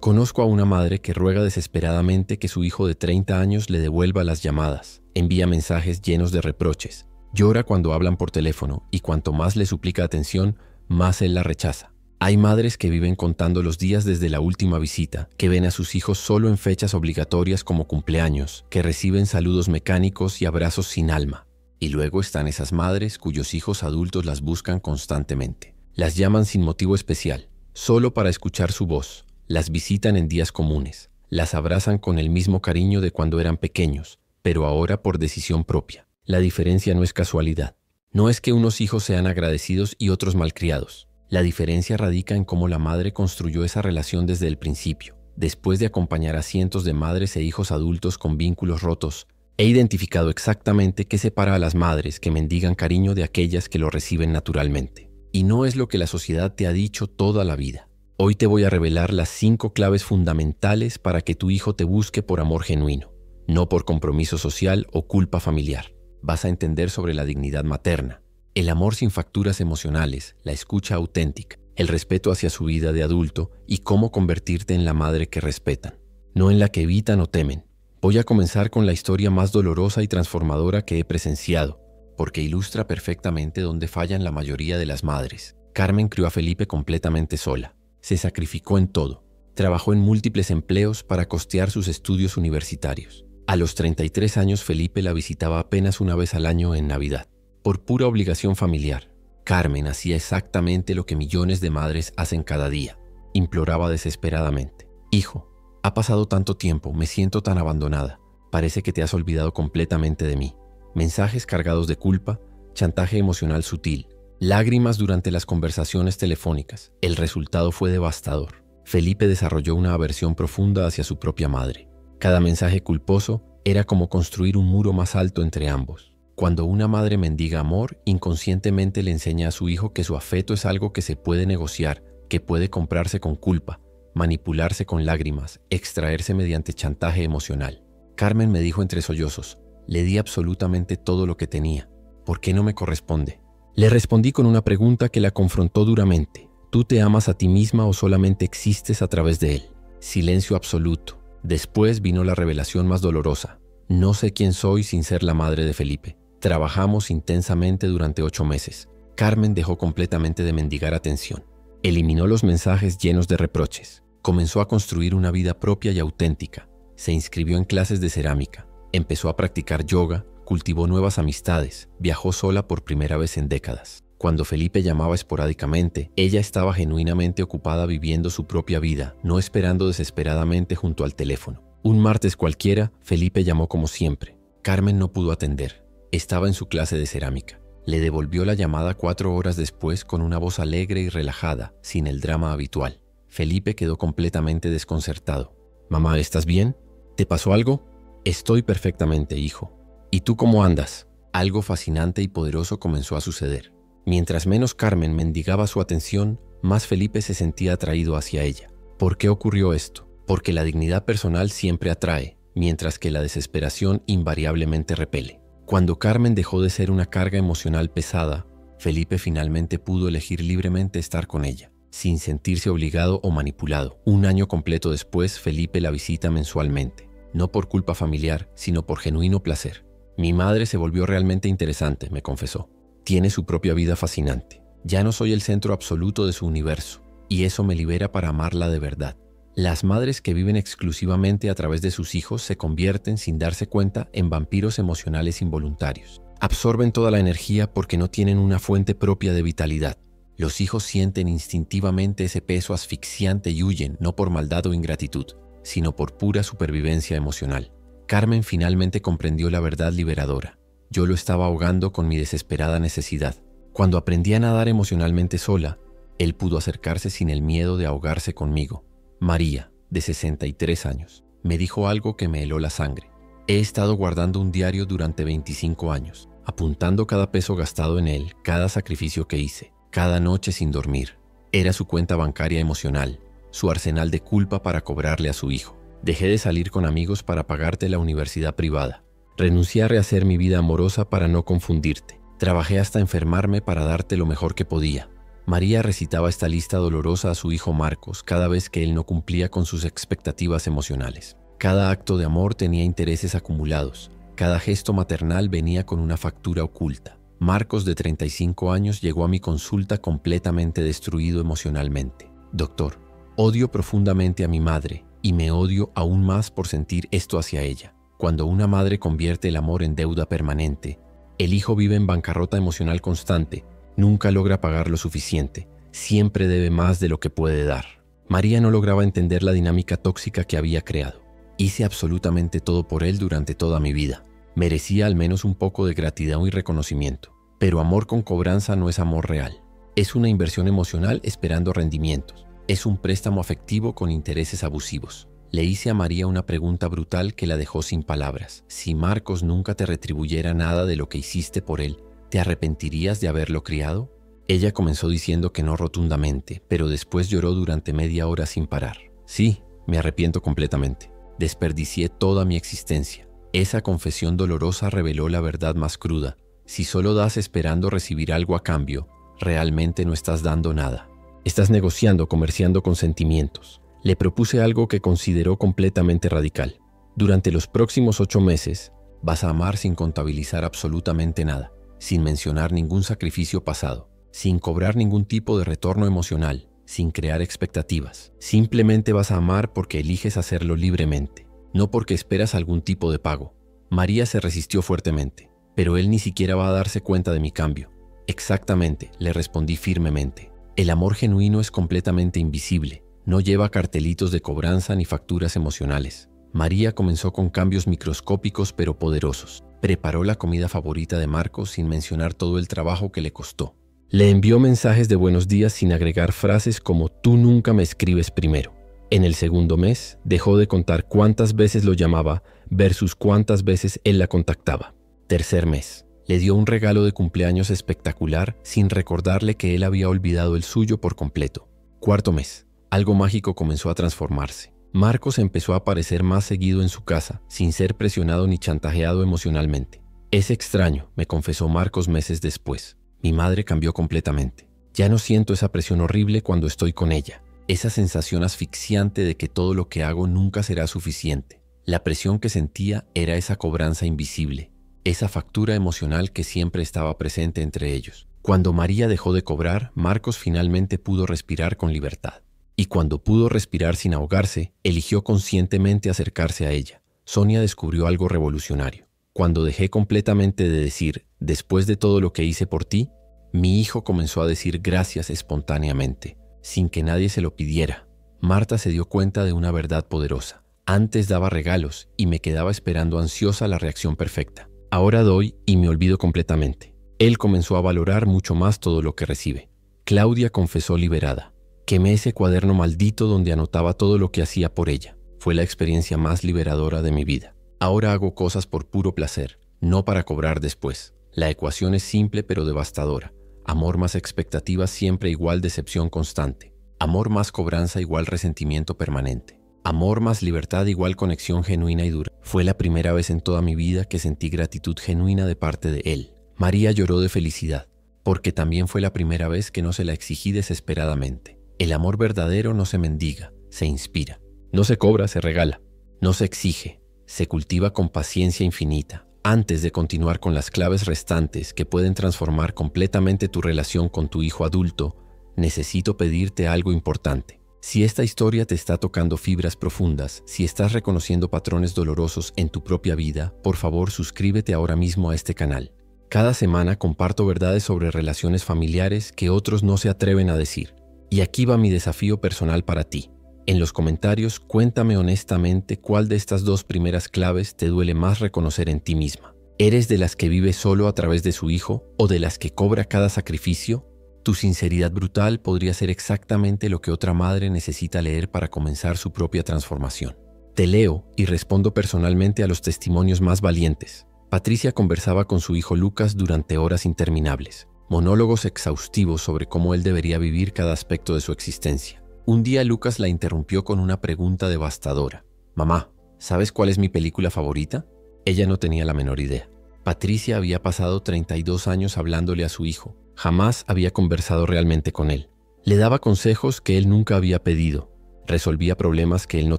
Conozco a una madre que ruega desesperadamente que su hijo de 30 años le devuelva las llamadas, envía mensajes llenos de reproches, llora cuando hablan por teléfono y cuanto más le suplica atención, más él la rechaza. Hay madres que viven contando los días desde la última visita, que ven a sus hijos solo en fechas obligatorias como cumpleaños, que reciben saludos mecánicos y abrazos sin alma. Y luego están esas madres cuyos hijos adultos las buscan constantemente. Las llaman sin motivo especial, solo para escuchar su voz. Las visitan en días comunes. Las abrazan con el mismo cariño de cuando eran pequeños, pero ahora por decisión propia. La diferencia no es casualidad. No es que unos hijos sean agradecidos y otros malcriados. La diferencia radica en cómo la madre construyó esa relación desde el principio. Después de acompañar a cientos de madres e hijos adultos con vínculos rotos, he identificado exactamente qué separa a las madres que mendigan cariño de aquellas que lo reciben naturalmente. Y no es lo que la sociedad te ha dicho toda la vida. Hoy te voy a revelar las 5 claves fundamentales para que tu hijo te busque por amor genuino, no por compromiso social o culpa familiar. Vas a entender sobre la dignidad materna, el amor sin facturas emocionales, la escucha auténtica, el respeto hacia su vida de adulto y cómo convertirte en la madre que respetan, no en la que evitan o temen. Voy a comenzar con la historia más dolorosa y transformadora que he presenciado, porque ilustra perfectamente dónde fallan la mayoría de las madres. Carmen crió a Felipe completamente sola. Se sacrificó en todo. Trabajó en múltiples empleos para costear sus estudios universitarios. A los 33 años Felipe la visitaba apenas una vez al año en Navidad. Por pura obligación familiar, Carmen hacía exactamente lo que millones de madres hacen cada día. Imploraba desesperadamente: «Hijo, ha pasado tanto tiempo, me siento tan abandonada. Parece que te has olvidado completamente de mí». Mensajes cargados de culpa, chantaje emocional sutil, lágrimas durante las conversaciones telefónicas. El resultado fue devastador. Felipe desarrolló una aversión profunda hacia su propia madre. Cada mensaje culposo era como construir un muro más alto entre ambos. Cuando una madre mendiga amor, inconscientemente le enseña a su hijo que su afecto es algo que se puede negociar, que puede comprarse con culpa, manipularse con lágrimas, extraerse mediante chantaje emocional. Carmen me dijo entre sollozos: «Le di absolutamente todo lo que tenía. ¿Por qué no me corresponde?». Le respondí con una pregunta que la confrontó duramente: ¿tú te amas a ti misma o solamente existes a través de él? Silencio absoluto. Después vino la revelación más dolorosa. No sé quién soy sin ser la madre de Felipe. Trabajamos intensamente durante 8 meses. Carmen dejó completamente de mendigar atención. Eliminó los mensajes llenos de reproches. Comenzó a construir una vida propia y auténtica. Se inscribió en clases de cerámica. Empezó a practicar yoga, cultivó nuevas amistades, viajó sola por primera vez en décadas. Cuando Felipe llamaba esporádicamente, ella estaba genuinamente ocupada viviendo su propia vida, no esperando desesperadamente junto al teléfono. Un martes cualquiera, Felipe llamó como siempre. Carmen no pudo atender. Estaba en su clase de cerámica. Le devolvió la llamada 4 horas después con una voz alegre y relajada, sin el drama habitual. Felipe quedó completamente desconcertado. «Mamá, ¿estás bien? ¿Te pasó algo?». «Estoy perfectamente, hijo. ¿Y tú cómo andas?». Algo fascinante y poderoso comenzó a suceder. Mientras menos Carmen mendigaba su atención, más Felipe se sentía atraído hacia ella. ¿Por qué ocurrió esto? Porque la dignidad personal siempre atrae, mientras que la desesperación invariablemente repele. Cuando Carmen dejó de ser una carga emocional pesada, Felipe finalmente pudo elegir libremente estar con ella, sin sentirse obligado o manipulado. Un año completo después, Felipe la visita mensualmente, no por culpa familiar, sino por genuino placer. «Mi madre se volvió realmente interesante», me confesó. «Tiene su propia vida fascinante. Ya no soy el centro absoluto de su universo, y eso me libera para amarla de verdad». Las madres que viven exclusivamente a través de sus hijos se convierten, sin darse cuenta, en vampiros emocionales involuntarios. Absorben toda la energía porque no tienen una fuente propia de vitalidad. Los hijos sienten instintivamente ese peso asfixiante y huyen, no por maldad o ingratitud, sino por pura supervivencia emocional. Carmen finalmente comprendió la verdad liberadora. Yo lo estaba ahogando con mi desesperada necesidad. Cuando aprendí a nadar emocionalmente sola, él pudo acercarse sin el miedo de ahogarse conmigo. María, de 63 años, me dijo algo que me heló la sangre. «He estado guardando un diario durante 25 años, apuntando cada peso gastado en él, cada sacrificio que hice, cada noche sin dormir. Era su cuenta bancaria emocional, su arsenal de culpa para cobrarle a su hijo. Dejé de salir con amigos para pagarte la universidad privada. Renuncié a rehacer mi vida amorosa para no confundirte. Trabajé hasta enfermarme para darte lo mejor que podía. María recitaba esta lista dolorosa a su hijo Marcos cada vez que él no cumplía con sus expectativas emocionales. Cada acto de amor tenía intereses acumulados. Cada gesto maternal venía con una factura oculta. Marcos, de 35 años, llegó a mi consulta completamente destruido emocionalmente. Doctor, odio profundamente a mi madre y me odio aún más por sentir esto hacia ella. Cuando una madre convierte el amor en deuda permanente, el hijo vive en bancarrota emocional constante, nunca logra pagar lo suficiente, siempre debe más de lo que puede dar. María no lograba entender la dinámica tóxica que había creado. Hice absolutamente todo por él durante toda mi vida. Merecía al menos un poco de gratitud y reconocimiento. Pero amor con cobranza no es amor real. Es una inversión emocional esperando rendimientos. Es un préstamo afectivo con intereses abusivos. Le hice a María una pregunta brutal que la dejó sin palabras. Si Marcos nunca te retribuyera nada de lo que hiciste por él, ¿te arrepentirías de haberlo criado? Ella comenzó diciendo que no rotundamente, pero después lloró durante media hora sin parar. Sí, me arrepiento completamente. Desperdicié toda mi existencia. Esa confesión dolorosa reveló la verdad más cruda. Si solo das esperando recibir algo a cambio, realmente no estás dando nada. Estás negociando, comerciando con sentimientos. Le propuse algo que consideró completamente radical. Durante los próximos 8 meses, vas a amar sin contabilizar absolutamente nada, sin mencionar ningún sacrificio pasado, sin cobrar ningún tipo de retorno emocional, sin crear expectativas. Simplemente vas a amar porque eliges hacerlo libremente, no porque esperas algún tipo de pago. María se resistió fuertemente, pero él ni siquiera va a darse cuenta de mi cambio. Exactamente, le respondí firmemente. El amor genuino es completamente invisible. No lleva cartelitos de cobranza ni facturas emocionales. María comenzó con cambios microscópicos pero poderosos. Preparó la comida favorita de Marcos sin mencionar todo el trabajo que le costó. Le envió mensajes de buenos días sin agregar frases como «tú nunca me escribes primero». En el segundo mes, dejó de contar cuántas veces lo llamaba versus cuántas veces él la contactaba. Tercer mes, le dio un regalo de cumpleaños espectacular sin recordarle que él había olvidado el suyo por completo. Cuarto mes, algo mágico comenzó a transformarse. Marcos empezó a aparecer más seguido en su casa, sin ser presionado ni chantajeado emocionalmente. «Es extraño», me confesó Marcos meses después. «Mi madre cambió completamente. Ya no siento esa presión horrible cuando estoy con ella. Esa sensación asfixiante de que todo lo que hago nunca será suficiente. La presión que sentía era esa cobranza invisible, esa factura emocional que siempre estaba presente entre ellos. Cuando María dejó de cobrar, Marcos finalmente pudo respirar con libertad. Y cuando pudo respirar sin ahogarse, eligió conscientemente acercarse a ella. Sonia descubrió algo revolucionario. Cuando dejé completamente de decir, después de todo lo que hice por ti, mi hijo comenzó a decir gracias espontáneamente, sin que nadie se lo pidiera. Marta se dio cuenta de una verdad poderosa. Antes daba regalos y me quedaba esperando ansiosa la reacción perfecta. Ahora doy y me olvido completamente. Él comenzó a valorar mucho más todo lo que recibe. Claudia confesó liberada. Quemé ese cuaderno maldito donde anotaba todo lo que hacía por ella. Fue la experiencia más liberadora de mi vida. Ahora hago cosas por puro placer, no para cobrar después. La ecuación es simple pero devastadora. Amor más expectativas siempre igual decepción constante. Amor más cobranza igual resentimiento permanente. Amor más libertad igual conexión genuina y dura. Fue la primera vez en toda mi vida que sentí gratitud genuina de parte de él. María lloró de felicidad, porque también fue la primera vez que no se la exigí desesperadamente. El amor verdadero no se mendiga, se inspira. No se cobra, se regala. No se exige, se cultiva con paciencia infinita. Antes de continuar con las claves restantes que pueden transformar completamente tu relación con tu hijo adulto, necesito pedirte algo importante. Si esta historia te está tocando fibras profundas, si estás reconociendo patrones dolorosos en tu propia vida, por favor suscríbete ahora mismo a este canal. Cada semana comparto verdades sobre relaciones familiares que otros no se atreven a decir. Y aquí va mi desafío personal para ti. En los comentarios, cuéntame honestamente cuál de estas 2 primeras claves te duele más reconocer en ti misma. ¿Eres de las que vive solo a través de su hijo o de las que cobra cada sacrificio? Tu sinceridad brutal podría ser exactamente lo que otra madre necesita leer para comenzar su propia transformación. Te leo y respondo personalmente a los testimonios más valientes. Patricia conversaba con su hijo Lucas durante horas interminables. Monólogos exhaustivos sobre cómo él debería vivir cada aspecto de su existencia. Un día Lucas la interrumpió con una pregunta devastadora. «Mamá, ¿sabes cuál es mi película favorita?» Ella no tenía la menor idea. Patricia había pasado 32 años hablándole a su hijo, Jamás había conversado realmente con él. Le daba consejos que él nunca había pedido, resolvía problemas que él no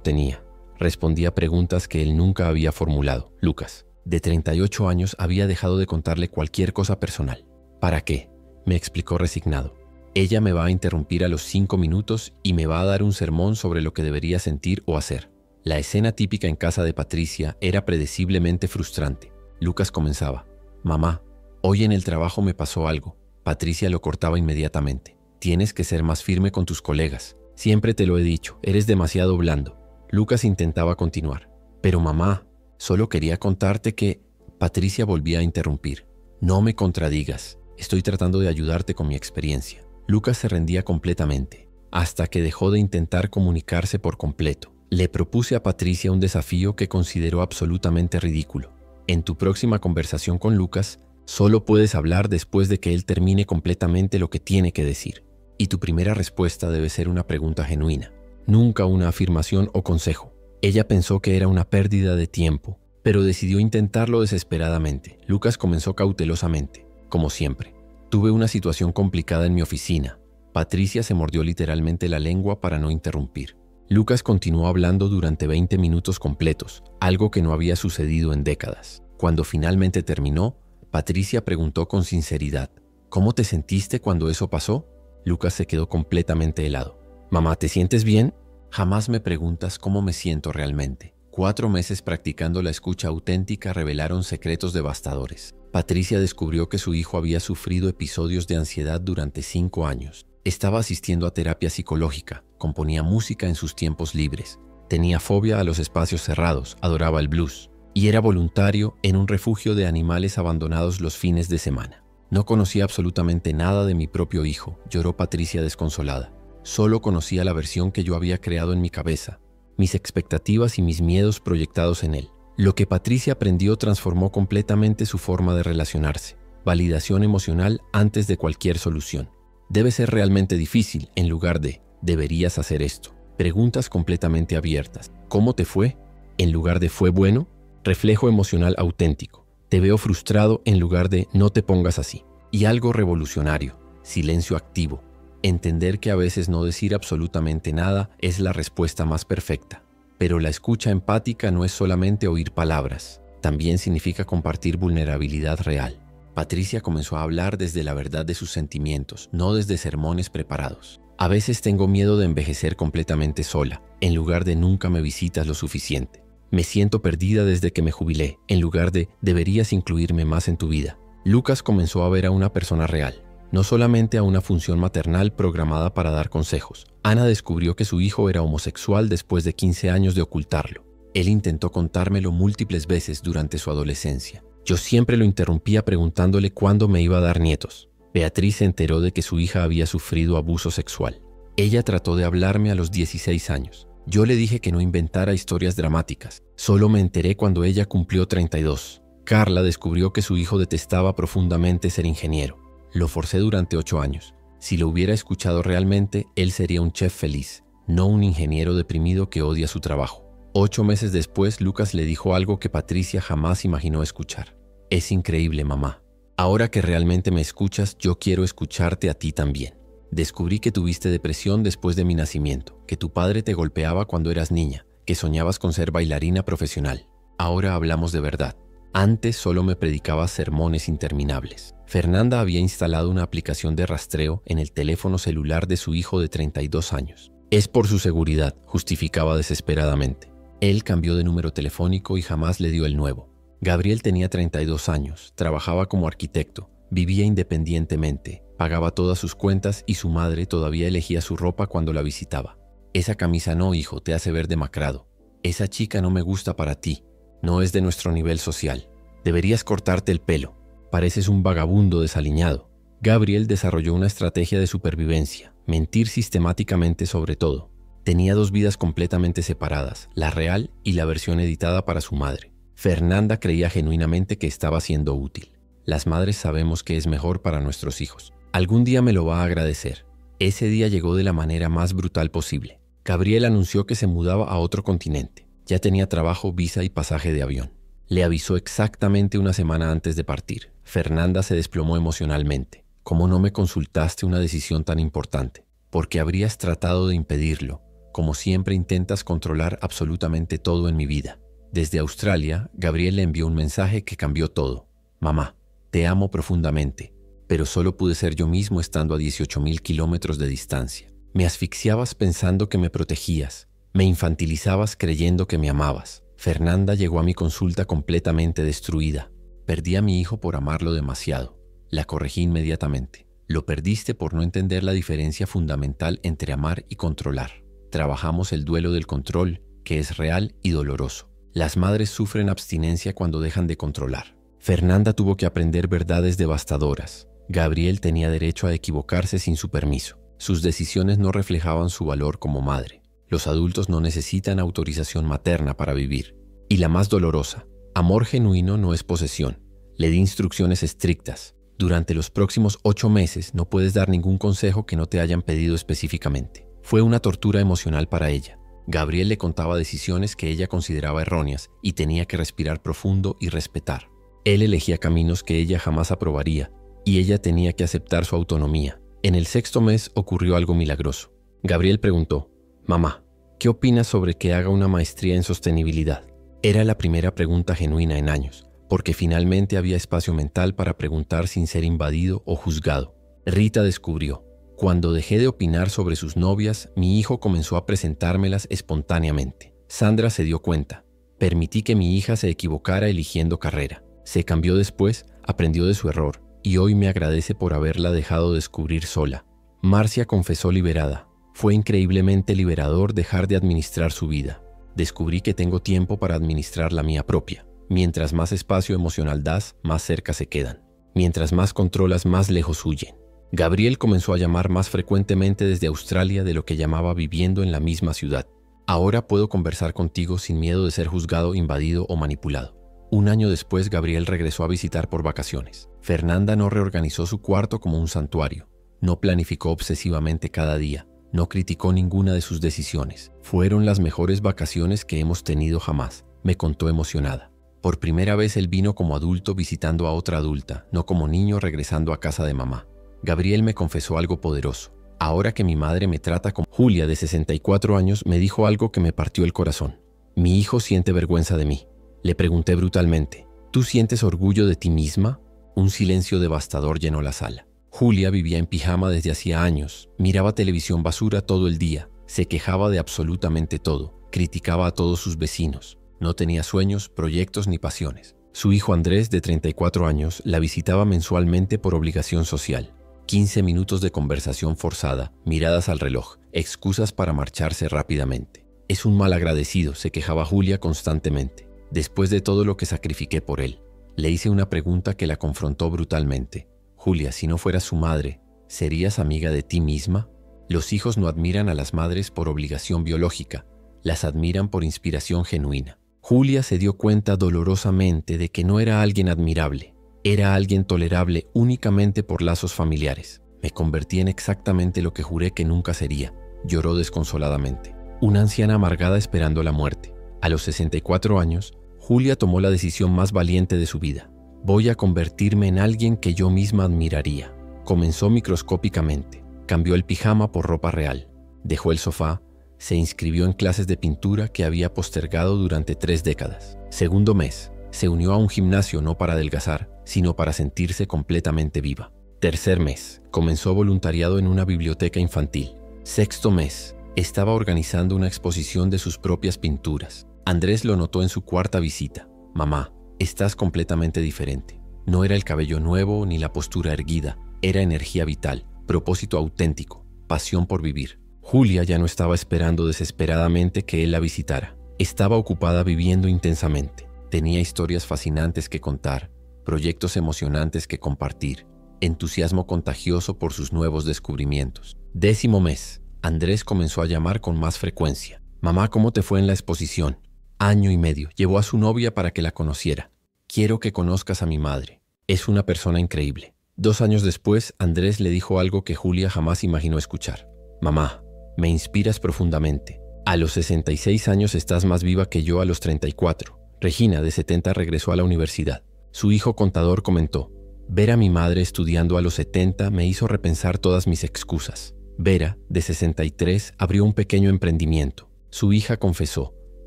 tenía, respondía preguntas que él nunca había formulado. Lucas, de 38 años, había dejado de contarle cualquier cosa personal. ¿Para qué?, me explicó resignado. Ella me va a interrumpir a los 5 minutos y me va a dar un sermón sobre lo que debería sentir o hacer. La escena típica en casa de Patricia era predeciblemente frustrante. Lucas comenzaba: «Mamá, hoy en el trabajo me pasó algo». Patricia lo cortaba inmediatamente: «Tienes que ser más firme con tus colegas. Siempre te lo he dicho, eres demasiado blando». Lucas intentaba continuar: «Pero mamá, solo quería contarte que…». Patricia volvía a interrumpir: «No me contradigas, estoy tratando de ayudarte con mi experiencia». Lucas se rendía completamente, hasta que dejó de intentar comunicarse por completo. Le propuse a Patricia un desafío que consideró absolutamente ridículo. En tu próxima conversación con Lucas, solo puedes hablar después de que él termine completamente lo que tiene que decir. Y tu primera respuesta debe ser una pregunta genuina, nunca una afirmación o consejo. Ella pensó que era una pérdida de tiempo, pero decidió intentarlo desesperadamente. Lucas comenzó cautelosamente, como siempre. Tuve una situación complicada en mi oficina. Patricia se mordió literalmente la lengua para no interrumpir. Lucas continuó hablando durante 20 minutos completos, algo que no había sucedido en décadas. Cuando finalmente terminó, Patricia preguntó con sinceridad: «¿Cómo te sentiste cuando eso pasó?». Lucas se quedó completamente helado. «Mamá, ¿te sientes bien?». «Jamás me preguntas cómo me siento realmente». 4 meses practicando la escucha auténtica revelaron secretos devastadores. Patricia descubrió que su hijo había sufrido episodios de ansiedad durante 5 años. Estaba asistiendo a terapia psicológica, componía música en sus tiempos libres, tenía fobia a los espacios cerrados, adoraba el blues y era voluntario en un refugio de animales abandonados los fines de semana. «No conocía absolutamente nada de mi propio hijo», lloró Patricia desconsolada. «Solo conocía la versión que yo había creado en mi cabeza, mis expectativas y mis miedos proyectados en él». Lo que Patricia aprendió transformó completamente su forma de relacionarse. Validación emocional antes de cualquier solución. Debe ser realmente difícil en lugar de «deberías hacer esto». Preguntas completamente abiertas. ¿Cómo te fue?, en lugar de «¿fue bueno?». Reflejo emocional auténtico. Te veo frustrado, en lugar de «no te pongas así». Y algo revolucionario. Silencio activo. Entender que a veces no decir absolutamente nada es la respuesta más perfecta. Pero la escucha empática no es solamente oír palabras, también significa compartir vulnerabilidad real. Patricia comenzó a hablar desde la verdad de sus sentimientos, no desde sermones preparados. «A veces tengo miedo de envejecer completamente sola, en lugar de «nunca me visitas lo suficiente». Me siento perdida desde que me jubilé, en lugar de «deberías incluirme más en tu vida». Lucas comenzó a ver a una persona real, no solamente a una función maternal programada para dar consejos. Ana descubrió que su hijo era homosexual después de 15 años de ocultarlo. Él intentó contármelo múltiples veces durante su adolescencia. Yo siempre lo interrumpía preguntándole cuándo me iba a dar nietos. Beatriz se enteró de que su hija había sufrido abuso sexual. Ella trató de hablarme a los 16 años. Yo le dije que no inventara historias dramáticas. Solo me enteré cuando ella cumplió 32. Carla descubrió que su hijo detestaba profundamente ser ingeniero. Lo forcé durante 8 años. Si lo hubiera escuchado realmente, él sería un chef feliz, no un ingeniero deprimido que odia su trabajo. 8 meses después, Lucas le dijo algo que Patricia jamás imaginó escuchar. «Es increíble, mamá. Ahora que realmente me escuchas, yo quiero escucharte a ti también. Descubrí que tuviste depresión después de mi nacimiento, que tu padre te golpeaba cuando eras niña, que soñabas con ser bailarina profesional. Ahora hablamos de verdad. Antes solo me predicabas sermones interminables». Fernanda había instalado una aplicación de rastreo en el teléfono celular de su hijo de 32 años. «Es por su seguridad», justificaba desesperadamente. Él cambió de número telefónico y jamás le dio el nuevo. Gabriel tenía 32 años, trabajaba como arquitecto, vivía independientemente, pagaba todas sus cuentas y su madre todavía elegía su ropa cuando la visitaba. «Esa camisa no, hijo, te hace ver demacrado. Esa chica no me gusta para ti, no es de nuestro nivel social. Deberías cortarte el pelo. Pareces un vagabundo desaliñado». Gabriel desarrolló una estrategia de supervivencia, mentir sistemáticamente sobre todo. Tenía 2 vidas completamente separadas, la real y la versión editada para su madre. Fernanda creía genuinamente que estaba siendo útil. Las madres sabemos que es mejor para nuestros hijos. Algún día me lo va a agradecer. Ese día llegó de la manera más brutal posible. Gabriel anunció que se mudaba a otro continente. Ya tenía trabajo, visa y pasaje de avión. Le avisó exactamente una semana antes de partir. Fernanda se desplomó emocionalmente. ¿cómo no me consultaste una decisión tan importante? Porque habrías tratado de impedirlo. Como siempre intentas controlar absolutamente todo en mi vida. Desde Australia, Gabriel le envió un mensaje que cambió todo. Mamá, te amo profundamente, pero solo pude ser yo mismo estando a 18.000 kilómetros de distancia. Me asfixiabas pensando que me protegías. Me infantilizabas creyendo que me amabas. Fernanda llegó a mi consulta completamente destruida. Perdí a mi hijo por amarlo demasiado. La corregí inmediatamente. Lo perdiste por no entender la diferencia fundamental entre amar y controlar. Trabajamos el duelo del control, que es real y doloroso. Las madres sufren abstinencia cuando dejan de controlar. Fernanda tuvo que aprender verdades devastadoras. Gabriel tenía derecho a equivocarse sin su permiso. Sus decisiones no reflejaban su valor como madre. Los adultos no necesitan autorización materna para vivir. Y la más dolorosa, amor genuino no es posesión. Le di instrucciones estrictas. Durante los próximos 8 meses no puedes dar ningún consejo que no te hayan pedido específicamente. Fue una tortura emocional para ella. Gabriel le contaba decisiones que ella consideraba erróneas y tenía que respirar profundo y respetar. Él elegía caminos que ella jamás aprobaría y ella tenía que aceptar su autonomía. En el 6º mes ocurrió algo milagroso. Gabriel preguntó: «Mamá, ¿qué opinas sobre que haga una maestría en sostenibilidad?». Era la primera pregunta genuina en años, porque finalmente había espacio mental para preguntar sin ser invadido o juzgado. Rita descubrió: cuando dejé de opinar sobre sus novias, mi hijo comenzó a presentármelas espontáneamente. Sandra se dio cuenta. Permití que mi hija se equivocara eligiendo carrera. Se cambió después, aprendió de su error, y hoy me agradece por haberla dejado descubrir sola. Marcia confesó liberada. Fue increíblemente liberador dejar de administrar su vida. Descubrí que tengo tiempo para administrar la mía propia. Mientras más espacio emocional das, más cerca se quedan. Mientras más controlas, más lejos huyen. Gabriel comenzó a llamar más frecuentemente desde Australia de lo que llamaba viviendo en la misma ciudad. Ahora puedo conversar contigo sin miedo de ser juzgado, invadido o manipulado. Un año después, Gabriel regresó a visitar por vacaciones. Fernanda no reorganizó su cuarto como un santuario. No planificó obsesivamente cada día. No criticó ninguna de sus decisiones. Fueron las mejores vacaciones que hemos tenido jamás, me contó emocionada. Por primera vez él vino como adulto visitando a otra adulta, no como niño regresando a casa de mamá. Gabriel me confesó algo poderoso. Ahora que mi madre me trata como... Julia, de 64 años, me dijo algo que me partió el corazón. Mi hijo siente vergüenza de mí. Le pregunté brutalmente: ¿tú sientes orgullo de ti misma? Un silencio devastador llenó la sala. Julia vivía en pijama desde hacía años, miraba televisión basura todo el día, se quejaba de absolutamente todo, criticaba a todos sus vecinos. No tenía sueños, proyectos ni pasiones. Su hijo Andrés, de 34 años, la visitaba mensualmente por obligación social. 15 minutos de conversación forzada, miradas al reloj, excusas para marcharse rápidamente. Es un malagradecido, se quejaba Julia constantemente. Después de todo lo que sacrifiqué por él. Le hice una pregunta que la confrontó brutalmente. Julia, si no fueras su madre, ¿serías amiga de ti misma? Los hijos no admiran a las madres por obligación biológica, las admiran por inspiración genuina. Julia se dio cuenta dolorosamente de que no era alguien admirable. Era alguien tolerable únicamente por lazos familiares. Me convertí en exactamente lo que juré que nunca sería. Lloró desconsoladamente. Una anciana amargada esperando la muerte. A los 64 años, Julia tomó la decisión más valiente de su vida. Voy a convertirme en alguien que yo misma admiraría. Comenzó microscópicamente. Cambió el pijama por ropa real. Dejó el sofá. Se inscribió en clases de pintura que había postergado durante 3 décadas. Segundo mes. Se unió a un gimnasio no para adelgazar, sino para sentirse completamente viva. Tercer mes. Comenzó voluntariado en una biblioteca infantil. Sexto mes. Estaba organizando una exposición de sus propias pinturas. Andrés lo notó en su cuarta visita. Mamá, estás completamente diferente. No era el cabello nuevo ni la postura erguida. Era energía vital, propósito auténtico, pasión por vivir. Julia ya no estaba esperando desesperadamente que él la visitara. Estaba ocupada viviendo intensamente. Tenía historias fascinantes que contar, proyectos emocionantes que compartir, entusiasmo contagioso por sus nuevos descubrimientos. 10º mes. Andrés comenzó a llamar con más frecuencia. Mamá, ¿cómo te fue en la exposición? Año y medio. Llevó a su novia para que la conociera. Quiero que conozcas a mi madre. Es una persona increíble. 2 años después, Andrés le dijo algo que Julia jamás imaginó escuchar. Mamá, me inspiras profundamente. A los 66 años estás más viva que yo a los 34. Regina, de 70, regresó a la universidad. Su hijo contador comentó: Ver a mi madre estudiando a los 70 me hizo repensar todas mis excusas. Vera, de 63, abrió un pequeño emprendimiento. Su hija confesó.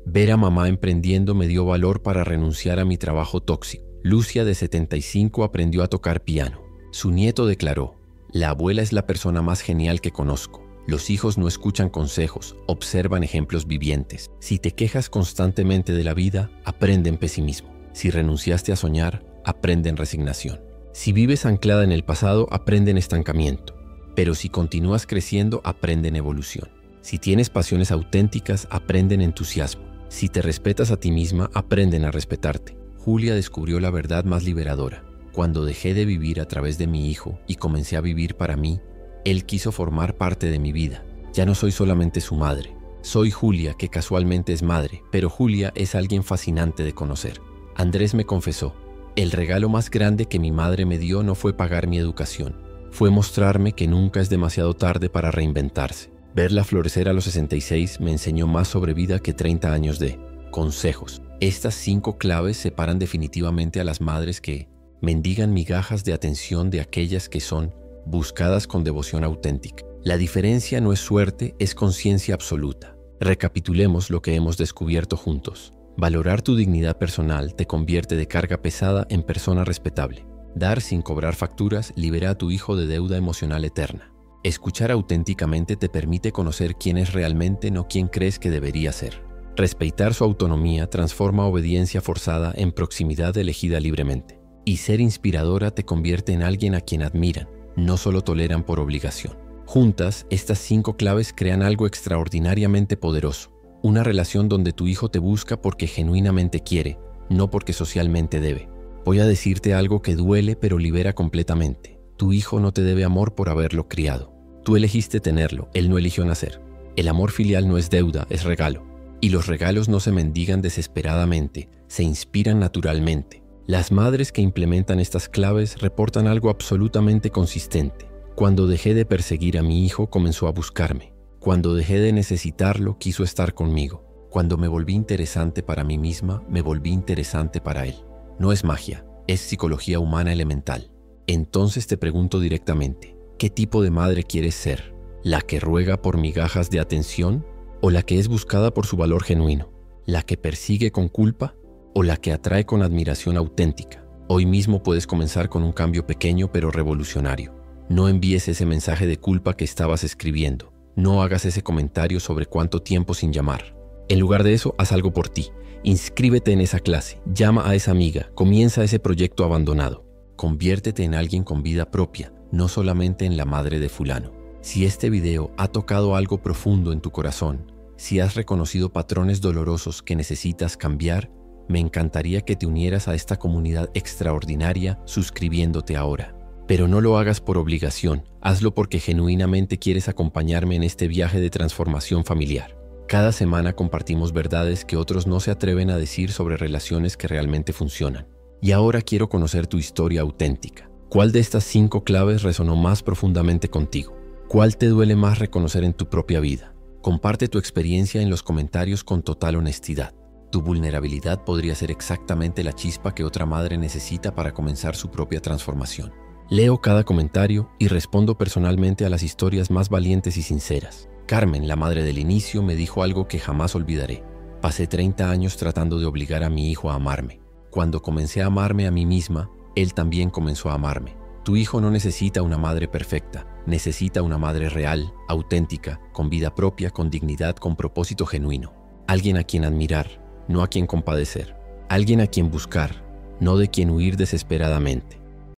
Ver a mamá emprendiendo me dio valor para renunciar a mi trabajo tóxico. Lucia, de 75, aprendió a tocar piano. Su nieto declaró: la abuela es la persona más genial que conozco. Los hijos no escuchan consejos, observan ejemplos vivientes. Si te quejas constantemente de la vida, aprenden pesimismo. Si renunciaste a soñar, aprenden resignación. Si vives anclada en el pasado, aprenden estancamiento. Pero si continúas creciendo, aprenden evolución. Si tienes pasiones auténticas, aprenden entusiasmo. Si te respetas a ti misma, aprenden a respetarte. Julia descubrió la verdad más liberadora. Cuando dejé de vivir a través de mi hijo y comencé a vivir para mí, él quiso formar parte de mi vida. Ya no soy solamente su madre. Soy Julia, que casualmente es madre, pero Julia es alguien fascinante de conocer. Andrés me confesó: el regalo más grande que mi madre me dio no fue pagar mi educación, fue mostrarme que nunca es demasiado tarde para reinventarse. Verla florecer a los 66 me enseñó más sobre vida que 30 años de consejos. Estas 5 claves separan definitivamente a las madres que mendigan migajas de atención de aquellas que son buscadas con devoción auténtica. La diferencia no es suerte, es conciencia absoluta. Recapitulemos lo que hemos descubierto juntos. Valorar tu dignidad personal te convierte de carga pesada en persona respetable. Dar sin cobrar facturas libera a tu hijo de deuda emocional eterna. Escuchar auténticamente te permite conocer quién es realmente, no quién crees que debería ser. Respetar su autonomía transforma obediencia forzada en proximidad elegida libremente. Y ser inspiradora te convierte en alguien a quien admiran, no solo toleran por obligación. Juntas, estas 5 claves crean algo extraordinariamente poderoso. Una relación donde tu hijo te busca porque genuinamente quiere, no porque socialmente debe. Voy a decirte algo que duele pero libera completamente. Tu hijo no te debe amor por haberlo criado. Tú elegiste tenerlo, él no eligió nacer. El amor filial no es deuda, es regalo. Y los regalos no se mendigan desesperadamente, se inspiran naturalmente. Las madres que implementan estas claves reportan algo absolutamente consistente. Cuando dejé de perseguir a mi hijo, comenzó a buscarme. Cuando dejé de necesitarlo, quiso estar conmigo. Cuando me volví interesante para mí misma, me volví interesante para él. No es magia, es psicología humana elemental. Entonces te pregunto directamente, ¿qué tipo de madre quieres ser? ¿La que ruega por migajas de atención? ¿O la que es buscada por su valor genuino? ¿La que persigue con culpa? ¿O la que atrae con admiración auténtica? Hoy mismo puedes comenzar con un cambio pequeño pero revolucionario. No envíes ese mensaje de culpa que estabas escribiendo. No hagas ese comentario sobre cuánto tiempo sin llamar. En lugar de eso, haz algo por ti. Inscríbete en esa clase, llama a esa amiga, comienza ese proyecto abandonado. Conviértete en alguien con vida propia, no solamente en la madre de fulano. Si este video ha tocado algo profundo en tu corazón, si has reconocido patrones dolorosos que necesitas cambiar, me encantaría que te unieras a esta comunidad extraordinaria suscribiéndote ahora. Pero no lo hagas por obligación, hazlo porque genuinamente quieres acompañarme en este viaje de transformación familiar. Cada semana compartimos verdades que otros no se atreven a decir sobre relaciones que realmente funcionan. Y ahora quiero conocer tu historia auténtica. ¿Cuál de estas 5 claves resonó más profundamente contigo? ¿Cuál te duele más reconocer en tu propia vida? Comparte tu experiencia en los comentarios con total honestidad. Tu vulnerabilidad podría ser exactamente la chispa que otra madre necesita para comenzar su propia transformación. Leo cada comentario y respondo personalmente a las historias más valientes y sinceras. Carmen, la madre del inicio, me dijo algo que jamás olvidaré. Pasé 30 años tratando de obligar a mi hijo a amarme. Cuando comencé a amarme a mí misma, él también comenzó a amarme. Tu hijo no necesita una madre perfecta, necesita una madre real, auténtica, con vida propia, con dignidad, con propósito genuino. Alguien a quien admirar, no a quien compadecer. Alguien a quien buscar, no de quien huir desesperadamente.